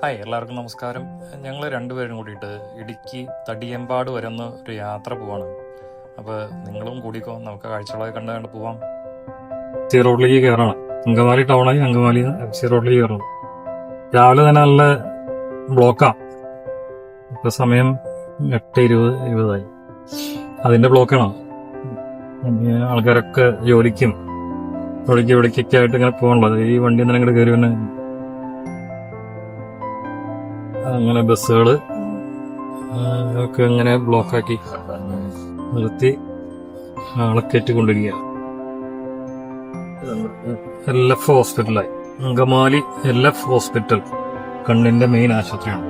Hi, എല്ലാവർക്കും നമസ്കാരം. ഞങ്ങൾ രണ്ടുപേരും കൂടിയിട്ട് ഇടുക്കി തടിയമ്പാട് വരുന്ന ഒരു യാത്ര പോവാണ്. അപ്പോൾ നിങ്ങളും കൂടിക്കോ, നമുക്ക് കാഴ്ചകളൊക്കെ കണ്ട് പോവാം. എഫ് സി റോഡിലേക്ക് കയറണം. അങ്കമാലി ടൗണായി അങ്കമാലി എഫ് സി റോഡിലേക്ക് കയറണം. രാവിലെ തന്നെ നല്ല ബ്ലോക്കാണ്. ഇപ്പോൾ സമയം 8:20 അതിൻ്റെ ബ്ലോക്കാണ്. ആൾക്കാരൊക്കെ ജോലിക്കും ഇവിടേക്കൊക്കെ ആയിട്ട് ഇങ്ങനെ പോകണല്ലോ. ഈ വണ്ടി തന്നെ ഇങ്ങോട്ട് കയറി തന്നെ അങ്ങനെ ബസ്സുകള് ഒക്കെ ഇങ്ങനെ ബ്ലോക്കാക്കി നിർത്തി ആളെ കയറ്റിക്കൊണ്ടിരിക്കുക. LF ഹോസ്പിറ്റലായി അങ്കമാലി LF ഹോസ്പിറ്റൽ കണ്ണിന്റെ മെയിൻ ആശുപത്രിയാണ്.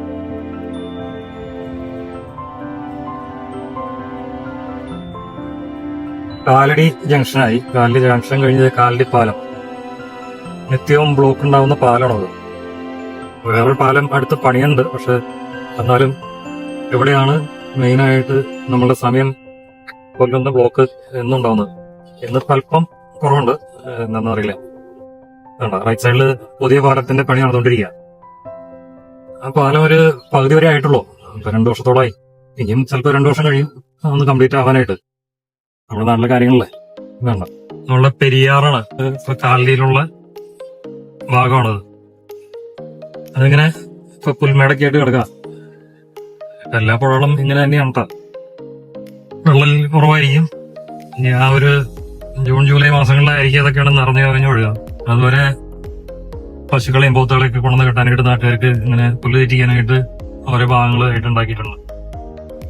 കാലടി ജംഗ്ഷനായി. കാലടി ജംഗ്ഷൻ കഴിഞ്ഞത് കാലടി പാലം. നിത്യവും ബ്ലോക്ക് ഉണ്ടാവുന്ന പാലമാണത്. വേറൊരു പാലം അടുത്ത് പണിയുണ്ട്. പക്ഷെ എന്നാലും എവിടെയാണ് മെയിനായിട്ട് നമ്മുടെ സമയം കൊല്ലുന്ന ബ്ലോക്ക് എന്നുണ്ടാവുന്നത്. ഇന്നിപ്പോൾ അല്പം കുറവുണ്ട്, എന്താണെന്ന് അറിയില്ല. റൈറ്റ് സൈഡില് പുതിയ പാലത്തിന്റെ പണി നടന്നുകൊണ്ടിരിക്കുക. ആ പാലം ഒരു പകുതി വരെ ആയിട്ടുള്ളൂ. ഇപ്പൊ 2 വർഷത്തോളമായി. ഇനിയും ചിലപ്പോൾ 2 വർഷം കഴിയും ഒന്ന് കംപ്ലീറ്റ് ആവാനായിട്ട്. നമ്മുടെ നാട്ടിലെ കാര്യങ്ങളല്ലേ വേണ്ട. നമ്മളുടെ പെരിയാറാണ് ഇപ്പൊ കാലടിയിലുള്ള ഭാഗമാണത്. അതിങ്ങനെ ഇപ്പൊ പുൽമേടൊക്കെ ആയിട്ട് കിടക്കാം. എല്ലാ പുഴകളും ഇങ്ങനെ തന്നെയാണ് കേട്ടോ. വെള്ളം കുറവായിരിക്കും. ഇനി ആ ഒരു ജൂൺ ജൂലൈ മാസങ്ങളിലായിരിക്കും അതൊക്കെയാണ് നിറഞ്ഞു കവിഞ്ഞൊഴുക. അതുവരെ പശുക്കളെയും പോത്തുകളെയൊക്കെ കൊണ്ടുവന്ന് കെട്ടാനായിട്ട് നാട്ടുകാർക്ക് ഇങ്ങനെ പുല്ല് തെറ്റിക്കാനായിട്ട് ഓരോ ഭാഗങ്ങളായിട്ട് ഉണ്ടാക്കിയിട്ടുണ്ട്.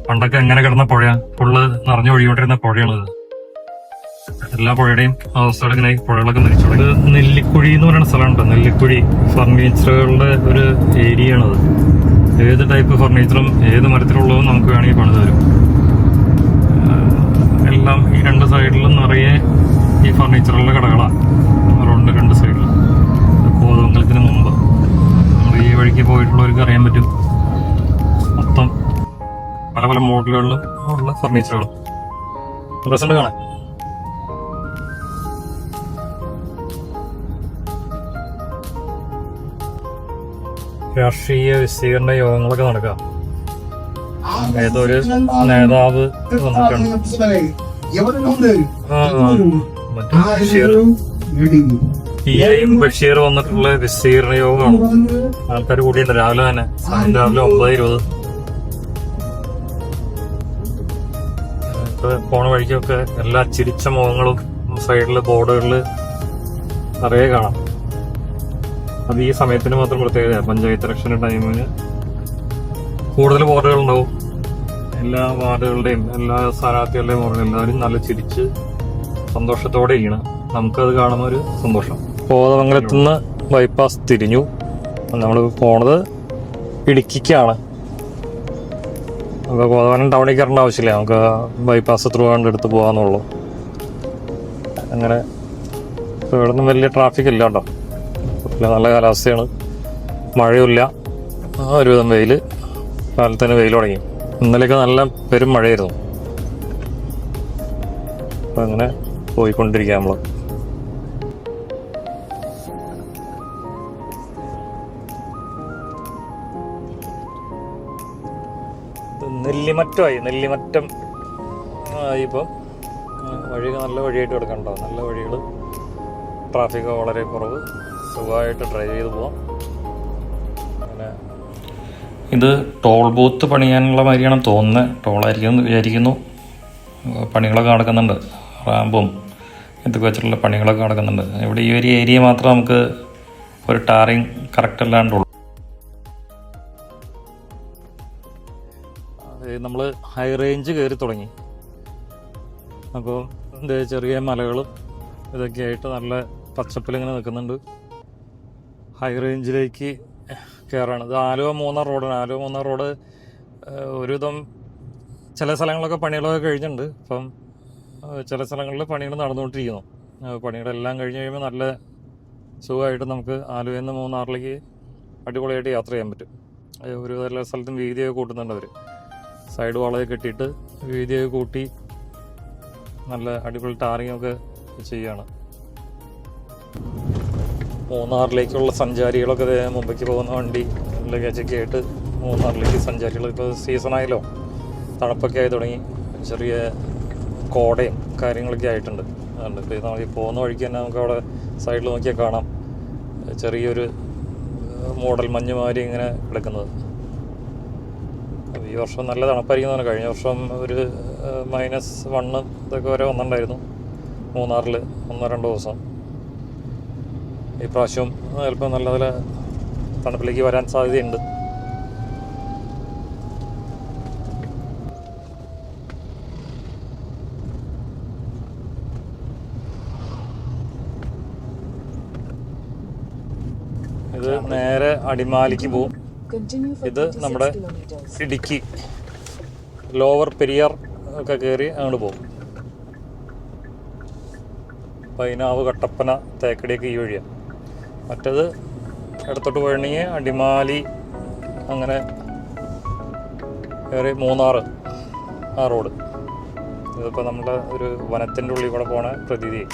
പണ്ടൊക്കെ എങ്ങനെ കിടന്ന പുഴ ഫുള്ള് നിറഞ്ഞൊഴുകിക്കൊണ്ടിരുന്ന പുഴയാണത്. എല്ലാ പുഴയുടെയും അവസ്ഥകൾ ഇങ്ങനെ പുഴകളൊക്കെ മരിച്ചു. ഇത് നെല്ലിക്കുഴി എന്ന് പറയുന്ന സ്ഥലമുണ്ട്. നെല്ലിക്കുഴി ഫർണിച്ചറുകളുടെ ഒരു ഏരിയ ആണത്. ഏത് ടൈപ്പ് ഫർണിച്ചറും ഏത് മരത്തിലുള്ളതും നമുക്ക് വേണമെങ്കിൽ പണിത് തരും. എല്ലാം ഈ 2 സൈഡിലും നിറയെ ഈ ഫർണിച്ചറുകളുടെ കടകളാണ്. റോഡിന്റെ 2 സൈഡിലും. കോതമംഗലത്തിന് മുമ്പ് നമ്മൾ ഈ വഴിക്ക് പോയിട്ടുള്ളവർക്ക് അറിയാൻ പറ്റും. മൊത്തം പല പല മോഡലുകളിലും ഉള്ള ഫർണിച്ചറുകൾ രസമുണ്ട് കാണാൻ. രാഷ്ട്രീയ വിശദീകരണ യോഗങ്ങളൊക്കെ നടക്കാം. ഏതൊരു നേതാവ് ബഷീർ വന്നിട്ടുള്ള വിശദീകരണ യോഗമാണ്. ആൾക്കാർ കൂടിയുണ്ട് രാവിലെ തന്നെ. രാവിലെ 9:20. പോണ വഴിക്കൊക്കെ എല്ലാ ചിരിച്ച മുഖങ്ങളും സൈഡില് ബോർഡുകളില് നിറയെ കാണാം. അത് ഈ സമയത്തിന് മാത്രം പ്രത്യേകത. പഞ്ചായത്ത് ഇലക്ഷന്റെ ടൈമിന് കൂടുതൽ ബോർഡുകൾ ഉണ്ടാവും. എല്ലാ വാർഡുകളുടെയും എല്ലാ സ്ഥാനാർത്ഥികളുടെയും ബോർഡുകൾ എല്ലാവരും നല്ല ചിരിച്ച് സന്തോഷത്തോടെ ഇരിക്കണം. നമുക്കത് കാണുന്ന ഒരു സന്തോഷം. കോതമംഗലത്തുനിന്ന് ബൈപ്പാസ് തിരിഞ്ഞു. നമ്മൾ പോണത് ഇടുക്കിക്കാണ്. നമുക്ക് കോതമംഗലം ടൗണിൽ കയറേണ്ട ആവശ്യമില്ല. നമുക്ക് ബൈപ്പാസ് ത്രൂ എടുത്ത് പോകാന്നുള്ളൂ. അങ്ങനെ ഇവിടെ നിന്നും വലിയ ട്രാഫിക് ഇല്ല കേട്ടോ. നല്ല കാലാവസ്ഥയാണ്. മഴയില്ല. ഒരുവിധം വെയിൽ. കാലത്തന്നെ വെയിൽ തുടങ്ങി. ഇന്നലെയൊക്കെ നല്ല പെരും മഴയായിരുന്നു. അപ്പം അങ്ങനെ പോയിക്കൊണ്ടിരിക്കുക നമ്മൾ. നെല്ലിമറ്റം ഇപ്പം വഴി നല്ല വഴിയായിട്ട് കിടക്കണ്ടോ. നല്ല വഴികൾ, ട്രാഫിക് വളരെ കുറവ്. സുഖമായിട്ട് ഡ്രൈവ് ചെയ്ത് പോവാം. അങ്ങനെ ഇത് ടോൾ ബൂത്ത് പണിയാനുള്ള മാതിരിയാണെന്ന് തോന്നുന്നത്. ടോളായിരിക്കും വിചാരിക്കുന്നു. പണികളൊക്കെ നടക്കുന്നുണ്ട്. റാമ്പും ഇതൊക്കെ വെച്ചിട്ടുള്ള പണികളൊക്കെ നടക്കുന്നുണ്ട്. ഇവിടെ ഈ ഒരു ഏരിയ മാത്രം നമുക്ക് ഒരു ടാറിങ് കറക്റ്റ് അല്ലാണ്ടുള്ളൂ. നമ്മൾ ഹൈ റേഞ്ച് കയറി തുടങ്ങി. അപ്പോൾ എന്താ ചെറിയ മലകളും ഇതൊക്കെ ആയിട്ട് നല്ല പച്ചപ്പിലിങ്ങനെ നിൽക്കുന്നുണ്ട്. ഹൈ റേഞ്ചിലേക്ക് കയറാണ്. ഇത് ആലുവ മൂന്നാർ റോഡാണ്. ആലുവ മൂന്നാർ റോഡ് ഒരുവിധം ചില സ്ഥലങ്ങളൊക്കെ പണികളൊക്കെ കഴിഞ്ഞിട്ടുണ്ട്. അപ്പം ചില സ്ഥലങ്ങളിൽ പണികൾ നടന്നുകൊണ്ടിരിക്കുന്നു. പണികളെല്ലാം കഴിഞ്ഞ് കഴിയുമ്പോൾ നല്ല സുഖമായിട്ട് നമുക്ക് ആലുവയിൽ നിന്ന് മൂന്നാറിലേക്ക് അടിപൊളിയായിട്ട് യാത്ര ചെയ്യാൻ പറ്റും. ഒരു എല്ലാ സ്ഥലത്തും വീതിയൊക്കെ കൂട്ടുന്നുണ്ട് അവർ. സൈഡ് വളയൊക്കെ കെട്ടിയിട്ട് വീതിയൊക്കെ കൂട്ടി നല്ല അടിപൊളി ടാറിങ്ങൊക്കെ ചെയ്യുകയാണ്. മൂന്നാറിലേക്കുള്ള സഞ്ചാരികളൊക്കെ മുമ്പേക്ക് പോകുന്ന വണ്ടി ലഗേജൊക്കെ ആയിട്ട് മൂന്നാറിലേക്ക് സഞ്ചാരികൾ ഇപ്പോൾ സീസണായല്ലോ, തണുപ്പൊക്കെ ആയി തുടങ്ങി, ചെറിയ കോടയും കാര്യങ്ങളൊക്കെ ആയിട്ടുണ്ട്. അതുകൊണ്ട് ഇപ്പോൾ നമുക്ക് പോകുന്ന വഴിക്ക് തന്നെ നമുക്ക് അവിടെ സൈഡിൽ നോക്കിയാൽ കാണാം ചെറിയൊരു മൂടൽ മഞ്ഞ് മാതിരി ഇങ്ങനെ കിടക്കുന്നത്. അപ്പോൾ ഈ വർഷം നല്ല തണുപ്പായിരിക്കുന്നതാണ്. കഴിഞ്ഞ വർഷം ഒരു -1 ഇതൊക്കെ വരെ വന്നിട്ടുണ്ടായിരുന്നു മൂന്നാറിൽ 1-2 ദിവസം. ഈ പ്രാവശ്യം ചിലപ്പോൾ നല്ല നല്ല തണുപ്പിലേക്ക് വരാൻ സാധ്യതയുണ്ട്. ഇത് നേരെ അടിമാലിക്ക് പോവും. ഇത് നമ്മുടെ ഇടുക്കി ലോവർ പെരിയാർ ഒക്കെ കയറി അങ്ങോട്ട് പോകും. പൈനാവ്, കട്ടപ്പന, തേക്കടിയൊക്കെ ഈ വഴിയാണ്. മറ്റേത് ഇടത്തോട്ട് പോയിട്ടുണ്ടെങ്കിൽ അടിമാലി അങ്ങനെ കയറി മൂന്നാറ് ആ റോഡ്. ഇതിപ്പോൾ നമ്മുടെ ഒരു വനത്തിൻ്റെ ഉള്ളിൽ കൂടെ പോണ പ്രതീതി.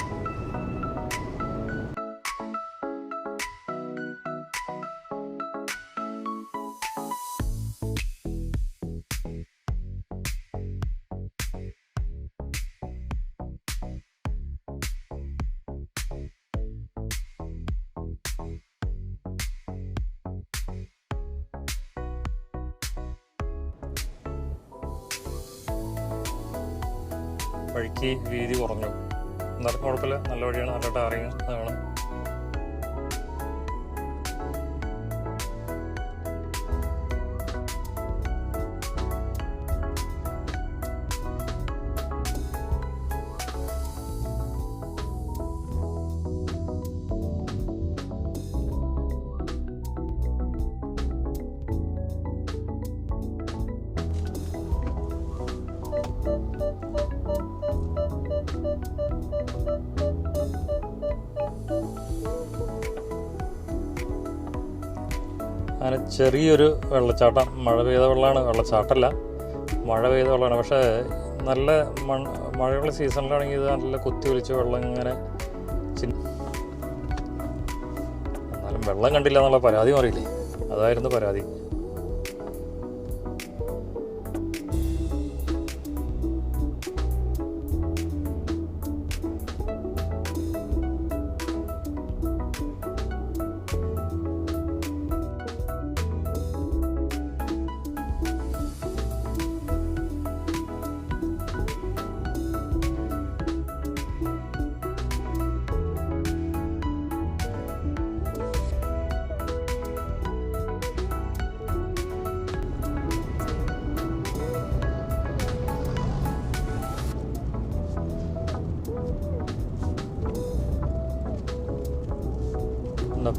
വഴിക്ക് വീതി കുറഞ്ഞു, എന്നാലും കുഴപ്പമില്ല, നല്ല വഴിയാണ്, നല്ല ടാറിങ് ആണ്. അങ്ങനെ ചെറിയൊരു വെള്ളച്ചാട്ടം, മഴ പെയ്ത വെള്ളമാണ്, വെള്ളച്ചാട്ടമല്ല മഴ പെയ്ത വെള്ളമാണ്. പക്ഷേ നല്ല മഴയുള്ള സീസണിലാണെങ്കിൽ ഇത് നല്ല കുത്തി ഒലിച്ച് വെള്ളം ഇങ്ങനെ എന്നാലും വെള്ളം കണ്ടില്ല എന്നുള്ള പരാതി മാറിയില്ലേ, അതായിരുന്നു പരാതി.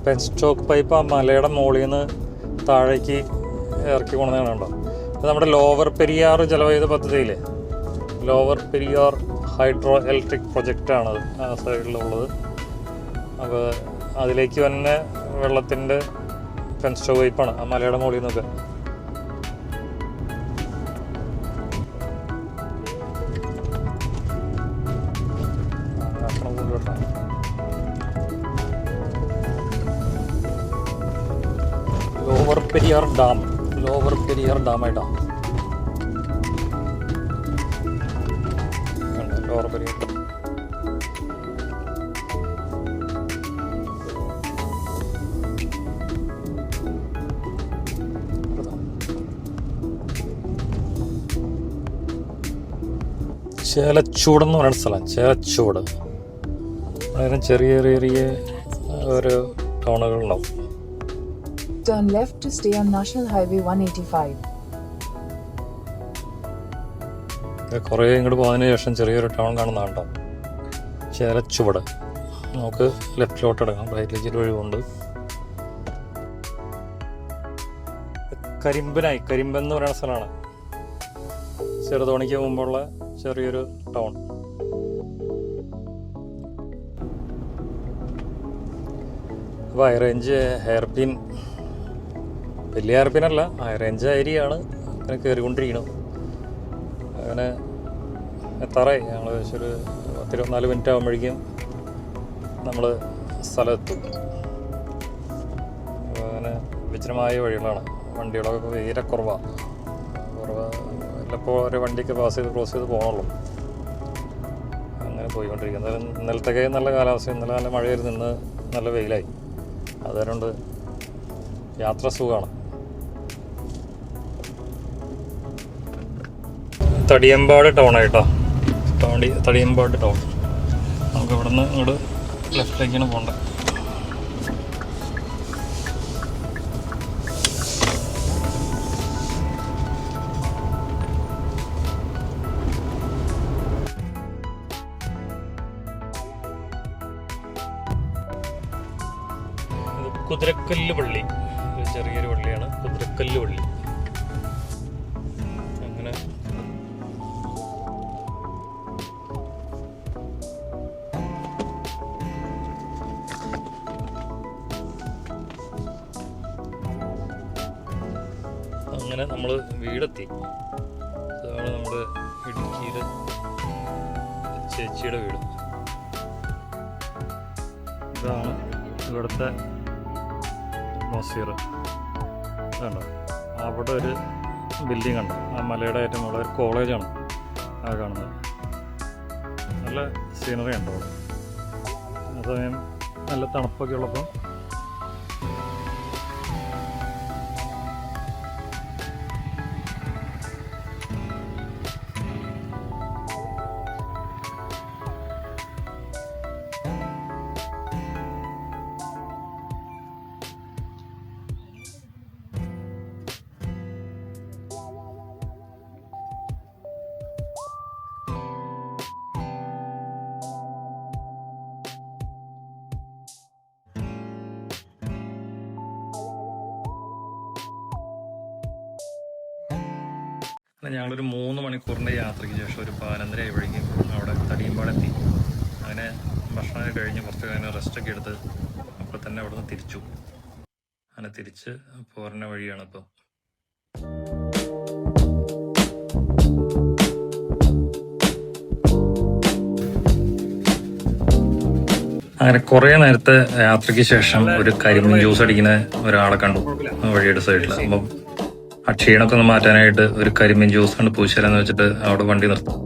പെൻസ്റ്റോക്ക് പൈപ്പ് ആ മലയുടെ മുകളിൽ നിന്ന് താഴേക്ക് ഇറക്കി കൊണ്ടുവന്നതാണ് കേട്ടോ. ഇത് നമ്മുടെ ലോവർ പെരിയാർ ജലവൈദ്യുത പദ്ധതിയിലെ ലോവർ പെരിയാർ ഹൈഡ്രോ ഇലക്ട്രിക് പ്രൊജക്റ്റാണത് ആ സൈഡിലുള്ളത്. അപ്പോൾ അതിലേക്ക് തന്നെ വെള്ളത്തിൻ്റെ പെൻസ്റ്റോക്ക് പൈപ്പാണ് ആ മലയുടെ മുകളിൽ നിന്നൊക്കെ. ലോവർ പെരിയാർ ഡാമായിട്ടാ ലോവർ പെരിയാർ. ചേലച്ചൂടെന്ന് പറയുന്ന സ്ഥലം, ചേലച്ചൂട്. അതിന് ചെറിയ ചെറിയ ഒരു ടൗണുകളുണ്ടാവും. Turn left to stay on National Highway 185. കുറേ ഇങ്ങോട്ട് പോകുന്നതിന് ശേഷം ചെറിയൊരു ടൗൺ കാണുന്ന കേട്ടോ, ചേലച്ചുവട്. നമുക്ക് ലെഫ്റ്റിലോട്ട് എടുക്കാം, റൈറ്റിലേക്ക് ഒരു വഴിവുണ്ട്. കരിമ്പൻ എന്ന് പറയുന്ന സ്ഥലമാണ്, ചെറുതോണിക്ക് മുമ്പുള്ള ചെറിയൊരു ടൗൺ. അപ്പോൾ ഹൈ റേഞ്ച് ഹെയർപിൻ, വലിയ ഹെയർപിനല്ല, ഹൈ റേഞ്ച് ഏരിയയാണ്. അങ്ങനെ കയറിക്കൊണ്ടിരിക്കണം. അങ്ങനെ എത്താറായി, ഞങ്ങൾ ഏകദേശം ഒരു 10-24 മിനിറ്റ് ആകുമ്പോഴേക്കും നമ്മൾ സ്ഥലത്തെത്തും. അങ്ങനെ വിചിത്രമായ വഴികളാണ്. വണ്ടികളൊക്കെ തീരെ കുറവാണ്. വല്ലപ്പോൾ ഒരു വണ്ടിയൊക്കെ ക്രോസ് ചെയ്ത് പോകണുള്ളൂ. അങ്ങനെ പോയിക്കൊണ്ടിരിക്കുന്നത്. ഇന്നലത്തൊക്കെ നല്ല കാലാവസ്ഥ. ഇന്നലെ നല്ല മഴയായിരുന്നു, ഇന്ന് നല്ല വെയിലായി. അതുകൊണ്ട് യാത്ര സുഖമാണ്. തടിയമ്പാട് ടൗൺ ആയിട്ടോ. തടിയമ്പാട് ടൗൺ. നമുക്ക് ഇവിടെ നിന്ന് ഇങ്ങോട്ട് ലെഫ്റ്റിലേക്കാണ് പോകേണ്ടത്. കുതിരക്കല്ല് പള്ളി, ചെറിയൊരു പള്ളിയാണ് കുതിരക്കല്ല് പള്ളി. അങ്ങനെ അങ്ങനെ നമ്മൾ വീടെത്തി. ഇതാണ് നമ്മുടെ ഇടുക്കിയിലെ ചേച്ചിയുടെ വീട്. ഇതാണ് ഇവിടുത്തെ അറ്റ്മോസ്ഫിയർ. കണ്ടോ, അവിടെ ഒരു ബിൽഡിംഗ് ഉണ്ട്. ആ മലയുടെ ഏറ്റവും മുകളിൽ ഒരു കോളേജാണ് ആ കാണുന്നത്. നല്ല സീനറി ഉണ്ട് അവിടെ. അതേസമയം നല്ല തണുപ്പൊക്കെ ഉള്ളപ്പോൾ ഞങ്ങളൊരു 3 മണിക്കൂറിൻ്റെ യാത്രയ്ക്ക് ശേഷം ഒരു 11:30 ആയപ്പോഴേക്കും അവിടെ തടിയമ്പാടെത്തി. അങ്ങനെ ഭക്ഷണം കഴിഞ്ഞ് കുറച്ച് കഴിഞ്ഞ് റെസ്റ്റൊക്കെ എടുത്ത് അപ്പോൾ തന്നെ അവിടെ നിന്ന് തിരിച്ചു. അങ്ങനെ തിരിച്ച് പോരുന്ന വഴിയാണ് ഇപ്പോൾ. അങ്ങനെ കുറേ നേരത്തെ യാത്രയ്ക്ക് ശേഷം ഒരു കരിമീൻ ജ്യൂസ് അടിക്കുന്ന ഒരാളെ കണ്ടു വഴിയുടെ സൈഡിൽ. അപ്പം ആ ക്ഷീണമൊക്കെ ഒന്ന് മാറ്റാനായിട്ട് ഒരു കരിമീൻ ജ്യൂസ് കൊണ്ട് പൂശരാന്ന് വെച്ചിട്ട് അവിടെ വണ്ടി നിർത്തും.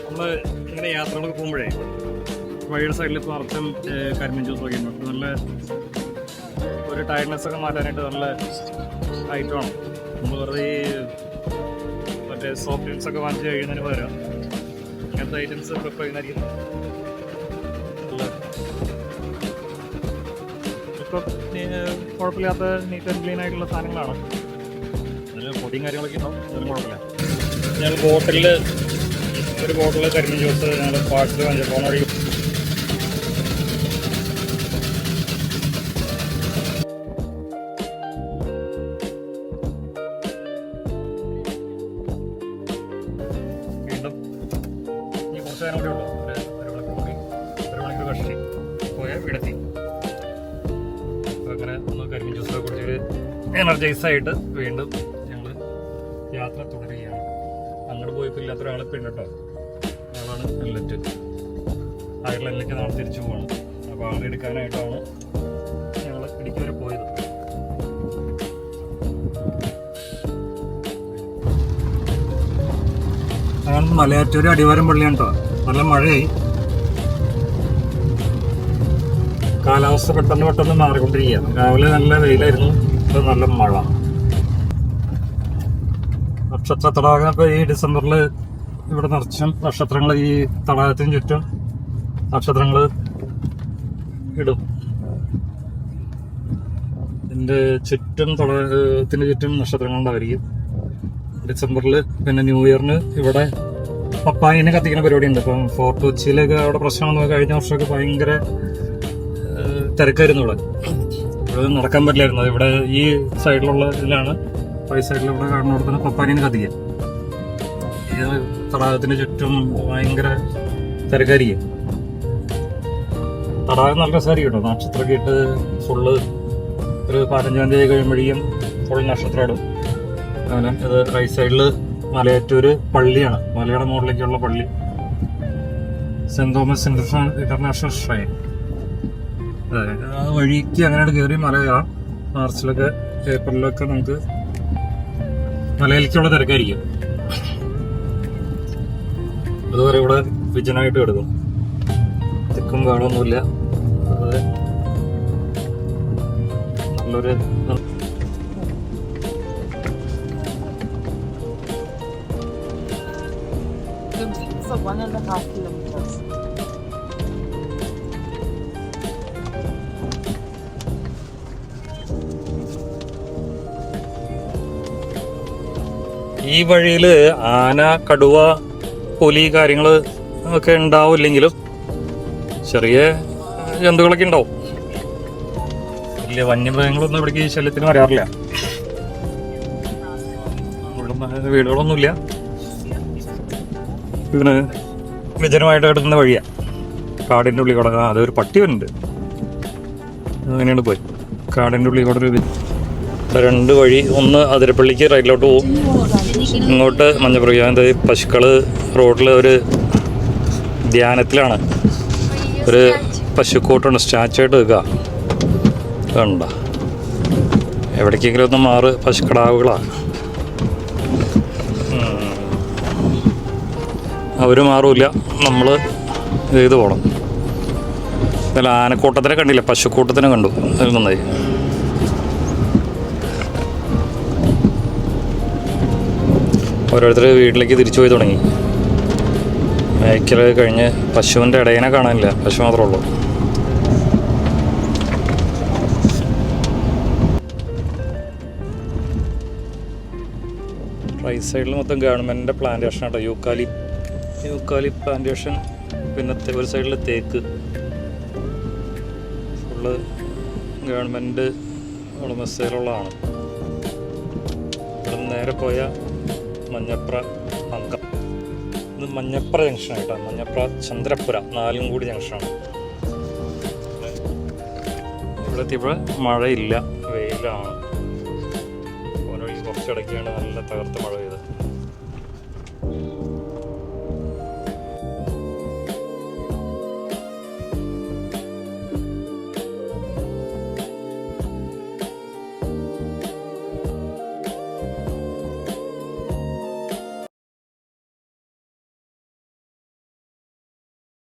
നമ്മൾ ഇങ്ങനെ യാത്രകളൊക്കെ പോകുമ്പോഴേ വഴിയുടെ സൈഡിൽ നിറച്ചും കരിമീൻ ജ്യൂസ് ഒക്കെ ഉണ്ട്. നല്ല ഒരു ടയർഡ്നെസ് ഒക്കെ മാറ്റാനായിട്ട് നല്ല ഐറ്റമാണ്. നമ്മൾ വെറുതെ മറ്റേ സോഫ്റ്റ് ഡ്രിങ്ക്സ് ഒക്കെ വാങ്ങിച്ച് കഴിയുന്നതിന് പകരം ഇങ്ങനത്തെ ഐറ്റംസ് പ്രിഫർ ചെയ്യുന്നതായിരിക്കും. ഇപ്പം കുഴപ്പമില്ലാത്ത നീറ്റ് ആൻഡ് ക്ലീൻ ആയിട്ടുള്ള സാധനങ്ങളാണ്. അതിൽ പൊടിയും കാര്യങ്ങളൊക്കെ ഉണ്ടാവും, അതിനും കുഴപ്പമില്ല. ഞങ്ങൾ ഒരു ബോട്ടിൽ കരിമീൻ ജ്യൂസ് ഞങ്ങൾ പാർട്സിൽ വാങ്ങിച്ചു പോണ വഴി. വീണ്ടും ഈ കുറച്ച് നേരം കൂടെ ഉള്ളൂ. ഒരു മണിക്കൂർ കഷ്ടി പോയാൽ വീടെത്തി. അങ്ങനെ ഒന്ന് കരിമീൻ ജ്യൂസൊക്കെ കുടിച്ചിട്ട് എനർജൈസായിട്ട് വീണ്ടും ഞങ്ങൾ യാത്ര തുടരുകയാണ്. അങ്ങോട്ട് പോയപ്പോൾ ഇല്ലാത്തൊരാളെ പിന്നിട്ടോ, ആളാണ് എല്ലറ്റ്. അയർലൻഡിലേക്ക് നാളെ തിരിച്ചു പോവാണ്. അപ്പോൾ ആളെ എടുക്കാനായിട്ടാണ് ഞങ്ങൾ ഇടുക്കി വരെ പോയത്. അങ്ങനെ മലയാറ്റൂർ അടിവാരം പള്ളിയാണ് കേട്ടോ. നല്ല മഴയായി. കാലാവസ്ഥ പെട്ടെന്ന് മാറിക്കൊണ്ടിരിക്കുകയാണ്. രാവിലെ നല്ല വെയിലായിരുന്നു, ഇപ്പോൾ നല്ല മഴ. നക്ഷത്ര തടാകം ഇപ്പോൾ ഈ ഡിസംബറിൽ ഇവിടെ നിറച്ചും നക്ഷത്രങ്ങൾ ഈ തടാകത്തിന് ചുറ്റും നക്ഷത്രങ്ങൾ ഇടും. ഇതിൻ്റെ ചുറ്റും തടാകത്തിന് ചുറ്റും നക്ഷത്രങ്ങളുണ്ടായിരിക്കും ഡിസംബറിൽ. പിന്നെ ന്യൂ ഇയറിന് ഇവിടെ പപ്പായിനെ കത്തിക്കുന്ന പരിപാടിയുണ്ട്. ഇപ്പം ഫോർട്ട് കൊച്ചിയിലൊക്കെ അവിടെ പ്രശ്നമെന്ന് കഴിഞ്ഞ വർഷമൊക്കെ ഭയങ്കര തിരക്കായിരുന്നു. ഇവിടെ നടക്കാൻ പറ്റില്ലായിരുന്നു. ഇവിടെ ഈ സൈഡിലുള്ള ഇതിലാണ്, ഈ സൈഡിൽ ഇവിടെ കാണുന്നവിടെ തന്നെ പപ്പാനിനെ കത്തിക്കുക. ഈ തടാകത്തിന് ചുറ്റും ഭയങ്കര തിരക്കായിരിക്കും. തടാകം നല്ല രസമായിരിക്കും കേട്ടോ. നക്ഷത്രമൊക്കെ ഇട്ട് ഫുള്ള് ഒരു 15-ആം തീയതി കഴിയുമ്പോഴേക്കും ഫുൾ നക്ഷത്രം ഇടും. അങ്ങനെ ഇത് റൈറ്റ് സൈഡിൽ മലയാറ്റൂർ പള്ളിയാണ്, മലയുടെ മുകളിലേക്കുള്ള പള്ളി. Saint Thomas international shrine. അതെ, ആ വഴിക്ക് അങ്ങനെ കയറി മല കയറാം. മാർച്ചിലൊക്കെ ഏപ്രിലൊക്കെ നമുക്ക് മലയിലേക്കുള്ള തിരക്കായിരിക്കും. അതുവരെ ഇവിടെ വിജനായിട്ട് കിടക്കും. തിക്കും വേളമൊന്നുമില്ല. അത് നല്ലൊരു For 1.5 kilometers. ഈ വഴിയിൽ ആന, കടുവ, പുലി കാര്യങ്ങൾ ഒക്കെ ഉണ്ടാവില്ലെങ്കിലും ചെറിയ ജന്തുക്കളൊക്കെ ഉണ്ടാവും. വലിയ വന്യമൃഗങ്ങളൊന്നും ഇവിടേക്ക് ശല്യത്തിന് വരാറില്ല. വീടുകളൊന്നുമില്ല. ഇതിന് വിജനമായിട്ട് കിടക്കുന്ന വഴിയാണ്. കാടിൻ്റെ ഉള്ളിൽ കൂടെ അതൊരു പട്ടി വരുന്നുണ്ട്. അങ്ങനെയാണ് പോയി കാടിൻ്റെ ഉള്ളിൽ കൂടെ ഒരു 2 വഴി. ഒന്ന് അതിരപ്പള്ളിക്ക് റൈറ്റിലോട്ട് പോകും, ഇങ്ങോട്ട് മഞ്ഞപ്പുറയ്ക്ക്. അതായത് പശുക്കൾ റോഡിൽ ഒരു ധ്യാനത്തിലാണ്. ഒരു പശുക്കൂട്ടുണ്ട്, സ്റ്റാച്ചു ആയിട്ട് വെക്കുക. കണ്ട എവിടേക്കെങ്കിലും ഒന്ന് മാറ്, പശുക്കടാവുകളാണ്. അവർ മാറൂല, നമ്മൾ ചെയ്ത് പോകണം. എന്നാലും ആനക്കൂട്ടത്തിനെ കണ്ടില്ല, പശുക്കൂട്ടത്തിനെ കണ്ടു. അത് നന്നായി. ഓരോരുത്തർ വീട്ടിലേക്ക് തിരിച്ചു പോയി തുടങ്ങി. മേയ്ക്കൽ കഴിഞ്ഞ് പശുവിൻ്റെ ഇടയനെ കാണാനില്ല, പശു മാത്രമേ ഉള്ളൂ. റൈറ്റ് സൈഡിൽ മൊത്തം ഗവൺമെൻറ്റിൻ്റെ പ്ലാന്റേഷൻ ആട്ടോ. യൂക്കാലി പ്ലാന്റേഷൻ. പിന്നെ ഒരു സൈഡിൽ തേക്ക്. ഫുള്ള് ഗവൺമെൻറ് ഉടമസ്ഥയിലുള്ളതാണ്. ഇവിടെ നേരെ പോയ മഞ്ഞപ്ര അങ്കം. ഇത് മഞ്ഞപ്ര ജംഗ്ഷനായിട്ടാണ്. മഞ്ഞപ്ര ചന്ദ്രപ്പുര 4 കൂടി ജംഗ്ഷനാണ്. ഇവിടെ എത്തിയപ്പോൾ മഴയില്ല, വെയിലാണ്. ഓരോ കുറച്ചിടയ്ക്കാണ് നല്ല തകർത്ത് മഴ പെയ്തത്.